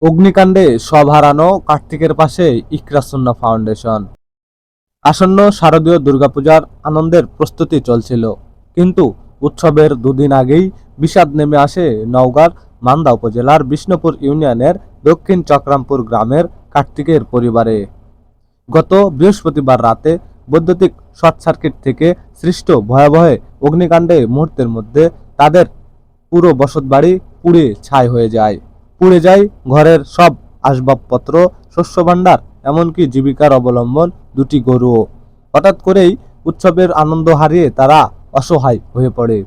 অগ্নিকাণ্ডে সব হারানো কার্তিকের পাশে ইকরা সুন্নাহ ফাউন্ডেশন। আসন্ন শারদীয় দুর্গাপূজার আনন্দের প্রস্তুতি চলছিল, কিন্তু উৎসবের দুদিন আগেই বিষাদ নেমে আসে নওগাঁর মান্দা উপজেলার বিষ্ণুপুর ইউনিয়নের দক্ষিণ চক্রামপুর গ্রামের কার্তিকের পরিবারে। গত বৃহস্পতিবার রাতে বৈদ্যুতিক শর্ট সার্কিট থেকে সৃষ্ট ভয়াবহ অগ্নিকাণ্ডে মুহূর্তের মধ্যে তাদের পুরো বসতবাড়ি পুড়ে ছাই হয়ে যায়। পুড়ে যায় ঘরের সব আসবাবপত্র, শস্যভাণ্ডার, এমনকি জীবিকার অবলম্বন দুটি গরুও। হঠাৎ করেই উৎসবের আনন্দ হারিয়ে তারা অসহায় হয়ে পড়ে।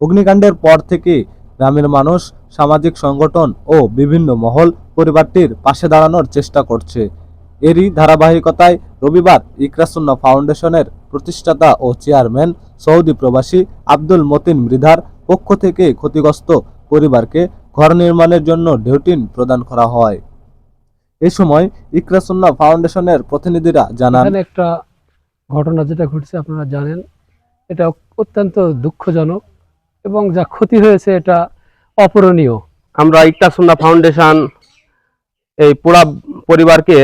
অগ্নিকাণ্ডের পর থেকে গ্রামের মানুষ, সামাজিক সংগঠন ও বিভিন্ন মহল পরিবারটির পাশে দাঁড়ানোর চেষ্টা করছে। এরই ধারাবাহিকতায় রবিবার ইকরা সুন্নাহ ফাউন্ডেশনের প্রতিষ্ঠাতা ও চেয়ারম্যান সৌদি প্রবাসী আব্দুল মতিন মৃধার পক্ষ থেকে ক্ষতিগ্রস্ত পরিবারকে ঘর নির্মাণের জন্য ঢেউটিন প্রদান করা হয়। এ সময় ইকরা সুন্নাহ ফাউন্ডেশনের প্রতিনিধিরা জানান, একটা ঘটনা যেটা ঘটছে আপনারা জানেন, এটা অত্যন্ত দুঃখজনক এবং যা ক্ষতি হয়েছে এটা অপূরণীয়। আমরা ইকরা সুন্নাহ ফাউন্ডেশন এই পুরা পরিবারকে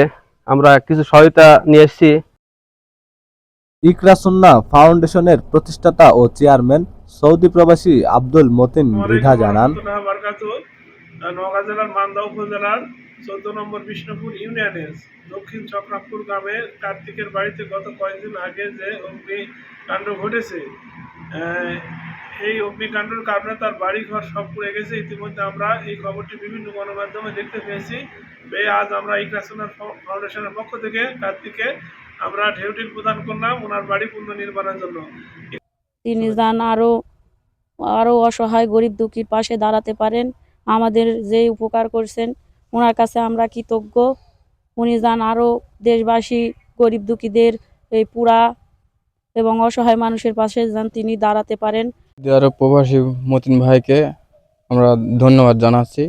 আমরা কিছু সহায়তা নিয়ে এসেছি। ইকরা সুন্নাহ ফাউন্ডেশনের প্রতিষ্ঠাতা ও চেয়ারম্যান সৌদি প্রবাসী আব্দুল মতিন মৃধা জানান, নওগাঁ জেলার মান্দা উপজেলার 14 নম্বর বিষ্ণুপুর ইউনিয়নের দক্ষিণ চক্রামপুর গ্রামে কার্তিকের বাড়িতে গত কয়েকদিন আগে যে অগ্নিকাণ্ড ঘটেছে, এই অগ্নিকাণ্ডের কারণে তার বাড়ি ঘর সব পুড়ে গেছে। ইতিমধ্যে আমরা এই খবরটি বিভিন্ন গণমাধ্যমে দেখতে পেয়েছি। আজ আমরা ইকরা সুন্নাহ ফাউন্ডেশনের পক্ষ থেকে কার্তিককে আমরা ঢেউটিন প্রদান করলাম ওনার বাড়ি পুনর্নির্মাণের জন্য। তিনি যেন আরো অসহায় গরিব দুঃখীর পাশে দাঁড়াতে পারেন। আমাদের যে উপকার করছেন ওনার কাছে আমরা কৃতজ্ঞ। উনি যেন আরো দেশবাসী, গরিব দুঃখীদের, এই পুরা এবং অসহায় মানুষের পাশে যেন তিনি দাঁড়াতে পারেন। প্রবাসী মতিন ভাইকে আমরা ধন্যবাদ জানাচ্ছি।